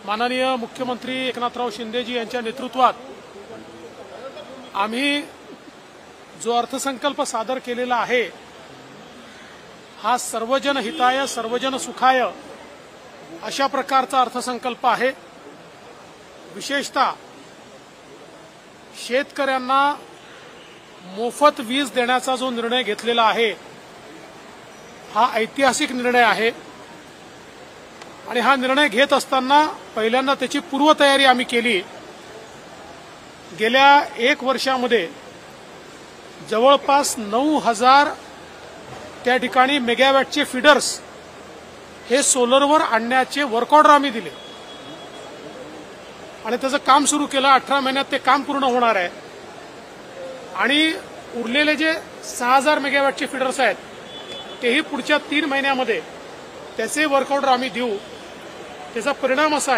माननीय मुख्यमंत्री एकनाथराव शिंदेजी यांच्या नेतृत्वात आम्ही जो अर्थसंकल्प सादर केलेला आहे हा सर्वजन हिताय सर्वजन सुखाय अशा प्रकारचा अर्थसंकल्प आहे। विशेषतः शेतकऱ्यांना मोफत वीज देण्याचा जो निर्णय घेतलेला आहे हा ऐतिहासिक निर्णय आहे आणि हा निर्णय घेत असताना पहिल्यांदा त्याची पूर्वतयारी आम्ही केली। गेल्या 1 वर्षामध्ये जवळपास 9000 त्या ठिकाणी मेगावॅटचे फीडर्स हे सोलरवर आणण्याचे वर्क ऑर्डर आम्ही दिले आणि त्याचं काम सुरू केलं। 18 महिन्यात ते काम पूर्ण होणार आहे आणि उरलेले जे 6000 मेगावॅटचे फीडर्स आहेत तेही पुढच्या 3 महिन्यामध्ये त्याचे वर्क ऑर्डर आम्ही देऊ। त्याचा परिणाम असा